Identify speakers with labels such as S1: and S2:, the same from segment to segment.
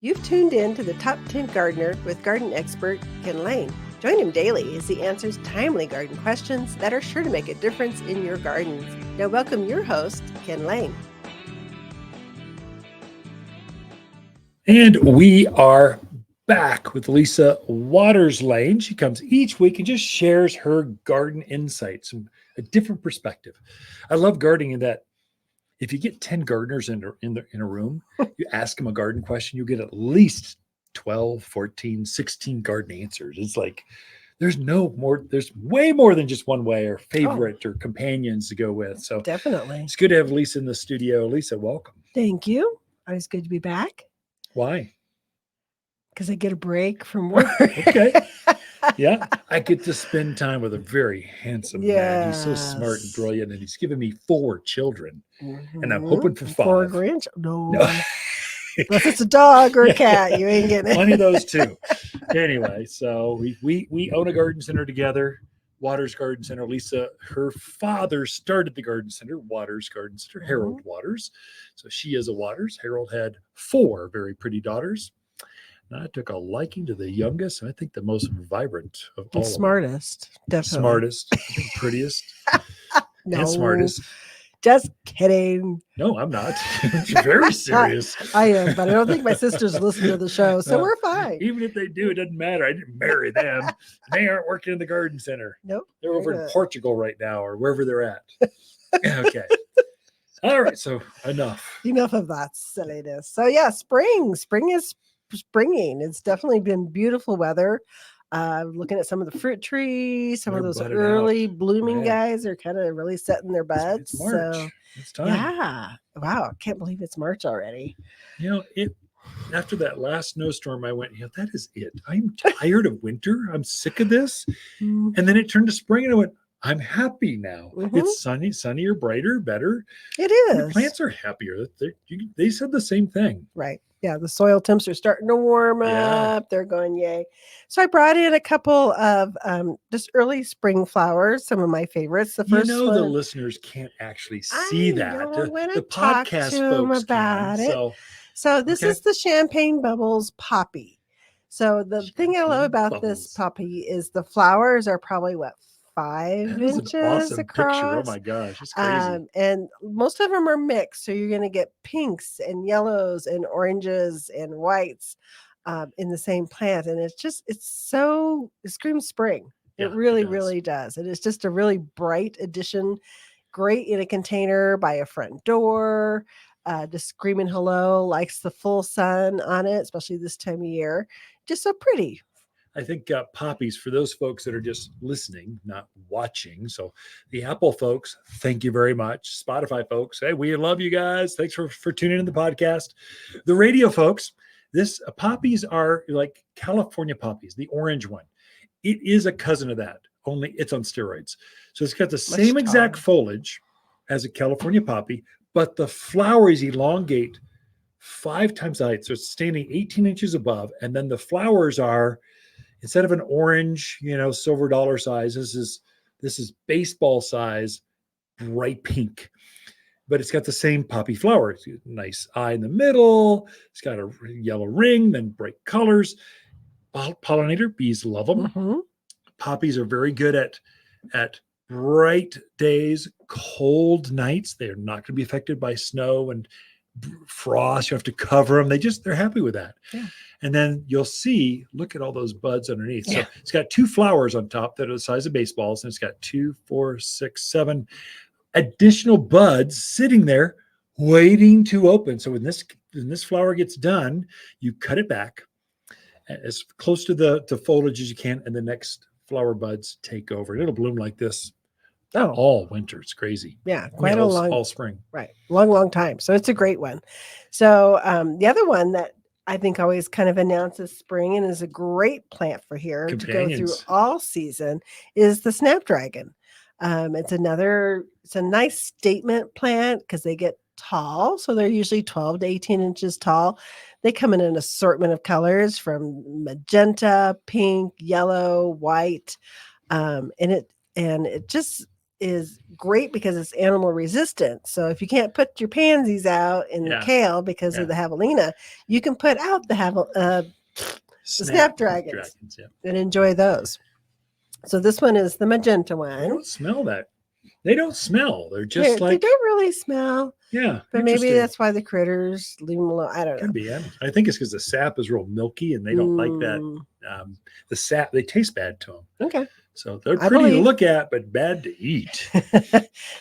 S1: You've tuned in to the Top 10 Gardener with garden expert Ken Lain. Join him daily as he answers timely garden questions that are sure to make a difference in your gardens. Now welcome your host, Ken Lain.
S2: And we are back with Lisa Lain. She comes each week and just shares her garden insights and a different perspective. I love gardening in that if you get 10 gardeners in a room, you ask them a garden question, you get at least 12, 14, 16 garden answers. It's like there's way more than just one way or favorite or companions to go with. So
S1: definitely.
S2: It's good to have Lisa in the studio. Lisa, welcome.
S1: Thank you. Always good to be back.
S2: Why?
S1: Because I get a break from work.
S2: Okay. Yeah, I get to spend time with a very handsome man. He's so smart and brilliant, and he's given me 4 children, and I'm hoping for 5.
S1: 4 grandchildren? No. Unless it's a dog or a cat, you ain't getting it.
S2: Plenty of those too. Anyway, so we own a garden center together, Waters Garden Center. Lisa, her father started the garden center, Waters Garden Center, Harold Waters. So she is a Waters. Harold had 4 very pretty daughters. And I took a liking to the youngest, and I think the most vibrant of all.
S1: Smartest, definitely.
S2: Smartest, prettiest, and smartest.
S1: Just kidding.
S2: No, I'm not. Very serious.
S1: I am, but I don't think my sisters listen to the show, so we're fine.
S2: Even if they do, it doesn't matter. I didn't marry them. They aren't working in the garden center.
S1: Nope.
S2: They're over in Portugal right now, or wherever they're at. Okay. All right. So enough
S1: of that silliness. So yeah, spring is springing. It's definitely been beautiful weather. Looking at some of the fruit trees, some of those early blooming guys are kind of really setting their buds.
S2: It's March.
S1: So
S2: it's time.
S1: Yeah. Wow. I can't believe it's March already.
S2: After that last snowstorm, I went, that is it. I'm tired of winter. I'm sick of this. And then it turned to spring and I went, I'm happy now. It's sunnier, brighter, better.
S1: It is.
S2: The plants are happier. They said the same thing.
S1: Right. Yeah. The soil temps are starting to warm up. They're going, yay. So I brought in a couple of just early spring flowers, some of my favorites. The first one,
S2: the listeners can't actually see that. The podcast folks
S1: about
S2: can.
S1: It. So this is the Champagne Bubbles Poppy. So the thing I love about this poppy is the flowers are probably 5 inches
S2: awesome
S1: across.
S2: Picture. Oh my gosh, it's crazy.
S1: And most of them are mixed, so you're going to get pinks and yellows and oranges and whites in the same plant, and it screams spring. It really does. It is just a really bright addition. Great in a container by a front door. Just screaming hello. Likes the full sun on it, especially this time of year. Just so pretty.
S2: I think poppies, for those folks that are just listening, not watching. So the Apple folks, thank you very much. Spotify folks, hey, we love you guys. Thanks for tuning in the podcast. The radio folks, poppies are like California poppies, the orange one. It is a cousin of that, only it's on steroids. So it's got the same exact foliage as a California poppy, but the flowers elongate 5 times the height. So it's standing 18 inches above. And then the flowers are, instead of an orange, silver dollar size, this is baseball size, bright pink. But it's got the same poppy flower. It's got a nice eye in the middle. It's got a yellow ring, then bright colors. Pollinator bees love them. Poppies are very good at bright days, cold nights. They're not going to be affected by snow and frost. You have to cover them. They're happy with that. Yeah. And then you'll see, look at all those buds underneath. So it's got 2 flowers on top that are the size of baseballs, and it's got 2, 4, 6, 7 additional buds sitting there waiting to open. So when this flower gets done, you cut it back as close to the foliage as you can, and the next flower buds take over. And it'll bloom like this all winter. It's crazy.
S1: Yeah,
S2: all spring.
S1: Right, long time. So it's a great one. So the other one that I think always kind of announces spring and is a great plant for here to go through all season is the Snapdragon. It's a nice statement plant because they get tall. So they're usually 12 to 18 inches tall. They come in an assortment of colors from magenta, pink, yellow, white. And it is great because it's animal resistant. So if you can't put your pansies out in the kale because of the javelina, you can put out the snapdragons and enjoy those. So this one is the magenta one.
S2: I don't smell that. They don't smell. They're just
S1: they don't really smell.
S2: Yeah.
S1: But maybe that's why the critters leave them alone. I don't know.
S2: Could be. I think it's because the sap is real milky and they don't like that. The sap, they taste bad to them.
S1: Okay.
S2: So they're pretty to look at, but bad to eat.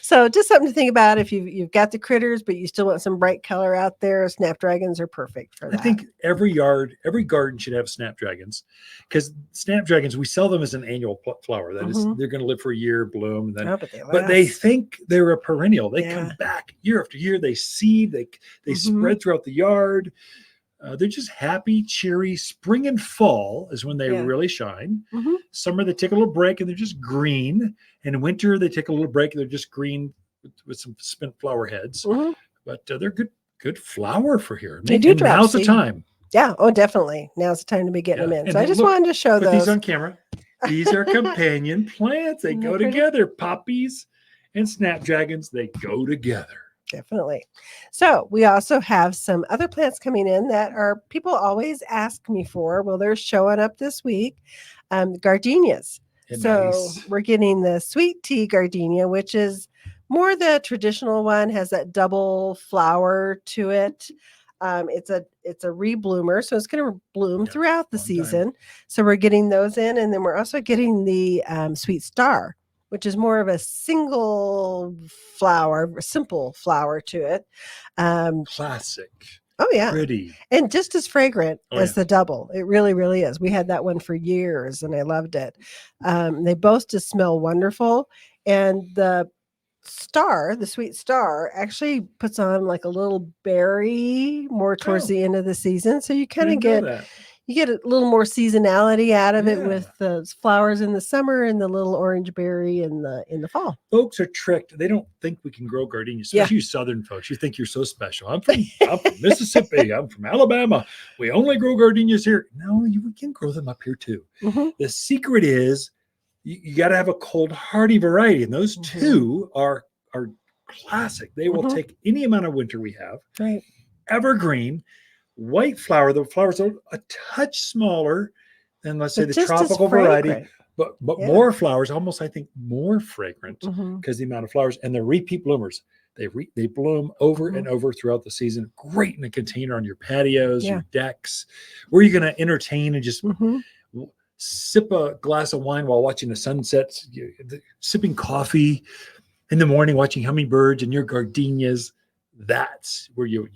S1: So just something to think about if you've got the critters, but you still want some bright color out there. Snapdragons are perfect for that.
S2: I think every garden should have snapdragons, because snapdragons, we sell them as an annual flower. That is, they're going to live for a year, bloom, and then. But they think they're a perennial. They come back year after year. They seed. They spread throughout the yard. They're just happy, cheery. Spring and fall is when they really shine. Summer, they take a little break and they're just green. And in winter, they take a little break and they're just green with some spent flower heads. But they're good flower for here.
S1: They do drop.
S2: Now's the time.
S1: Yeah. Oh, definitely. Now's the time to be getting them in. So I just wanted to show those.
S2: Put these on camera. These are companion plants. They go together. Poppies and snapdragons, they go together.
S1: Definitely. So we also have some other plants coming in that are people always ask me for. Well, they're showing up this week. Gardenias. We're getting the sweet tea gardenia, which is more the traditional one, has that double flower to it. It's a rebloomer, so it's going to bloom throughout the season. So we're getting those in, and then we're also getting the sweet star, which is more of a single flower, a simple flower to it.
S2: Classic.
S1: Oh, yeah.
S2: Pretty.
S1: And just as fragrant as the double. It really, really is. We had that one for years, and I loved it. They both just smell wonderful. And the star, the sweet star, actually puts on like a little berry more towards the end of the season. So you kind of get a little more seasonality out of it with the flowers in the summer and the little orange berry in the fall.
S2: Folks are tricked. They don't think we can grow gardenias, especially you Southern folks. You think you're so special. I'm from Mississippi. I'm from Alabama. We only grow gardenias here. No, we can grow them up here too. The secret is you got to have a cold hardy variety, and those two are classic. They will take any amount of winter we have.
S1: Right.
S2: Evergreen. White flower, the flowers are a touch smaller than, let's say, the tropical variety, but more flowers, almost, I think, more fragrant because the amount of flowers, and they're repeat bloomers. They bloom over and over throughout the season. Great in a container on your patios, your decks, where you're going to entertain and just sip a glass of wine while watching the sunset, sipping coffee in the morning, watching hummingbirds and your gardenias. That's where you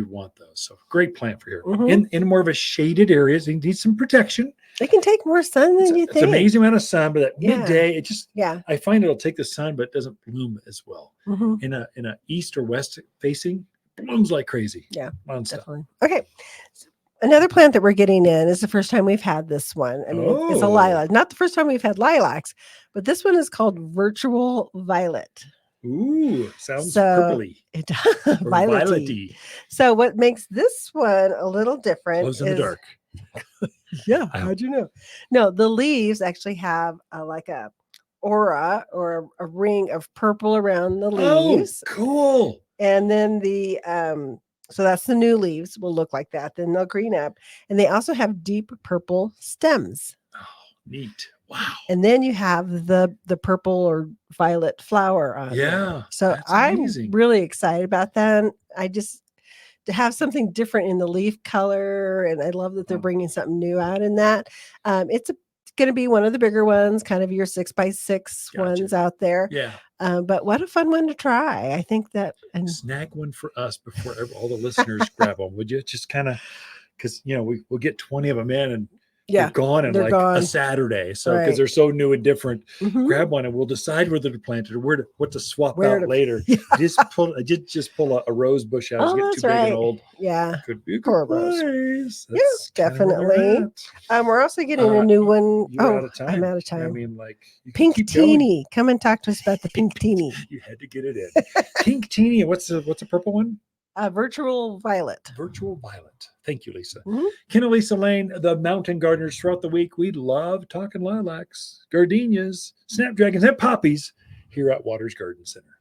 S2: want those. So great plant for here. In more of a shaded areas, you need some protection.
S1: It can take more sun than you think.
S2: It's an amazing amount of sun, but at midday, it just I find it'll take the sun, but it doesn't bloom as well. In a east or west facing, blooms like crazy.
S1: Yeah, definitely. Okay. So another plant that we're getting in is the first time we've had this one. I mean, it's a lilac. Not the first time we've had lilacs, but this one is called Virtual Violet.
S2: Ooh, sounds purpley.
S1: It does. Violet-y. So what makes this one a little different
S2: glows in the dark.
S1: How'd you know? No, the leaves actually have like a aura or a ring of purple around the leaves.
S2: Oh, cool.
S1: And then so that's the new leaves will look like that. Then they'll green up. And they also have deep purple stems.
S2: Oh, neat. Wow.
S1: And then you have the purple or violet flower on there. So I'm really excited about that. I just to have something different in the leaf color, and I love that they're bringing something new out in that. It's going to be one of the bigger ones, kind of your 6x6 ones out there.
S2: Yeah.
S1: But what a fun one to try. I think that
S2: snag one for us before all the listeners grab them. Would you just kind of, because we'll get 20 of them in and they're gone in a Saturday. So because they're so new and different, grab one and we'll decide whether to plant it or what to swap out later. Just pull a rose bush out.
S1: Oh,
S2: get too big and old.
S1: Yeah.
S2: Could be a
S1: poor
S2: rose.
S1: Yes, definitely. We're also getting a new one.
S2: Out of time.
S1: I'm out of time.
S2: I mean,
S1: Pink Teeny. Come and talk to us about the Pink Teeny.
S2: You had to get it in. Pink Teeny. What's a purple one?
S1: Virtual Violet.
S2: Virtual Violet. Thank you, Lisa. Ken and Lisa Lain, the mountain gardeners throughout the week. We love talking lilacs, gardenias, snapdragons, and poppies here at Waters Garden Center.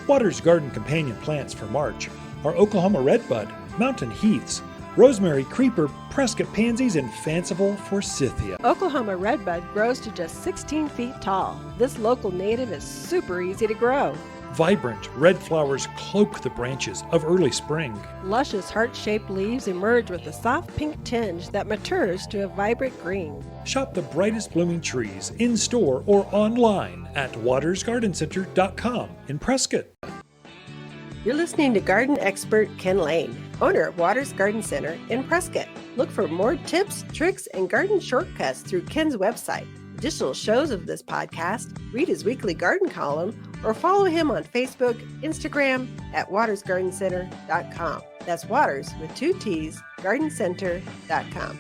S2: Waters Garden companion plants for March are Oklahoma redbud, mountain heaths, rosemary creeper, Prescott pansies, and fanciful forsythia.
S1: Oklahoma redbud grows to just 16 feet tall. This local native is super easy to grow.
S2: Vibrant red flowers cloak the branches of early spring.
S1: Luscious heart-shaped leaves emerge with a soft pink tinge that matures to a vibrant green.
S2: Shop the brightest blooming trees in-store or online at watersgardencenter.com in Prescott.
S1: You're listening to garden expert Ken Lain, owner of Waters Garden Center in Prescott. Look for more tips, tricks, and garden shortcuts through Ken's website. Additional shows of this podcast, read his weekly garden column, or follow him on Facebook, Instagram at watersgardencenter.com. That's Waters with 2 T's, gardencenter.com.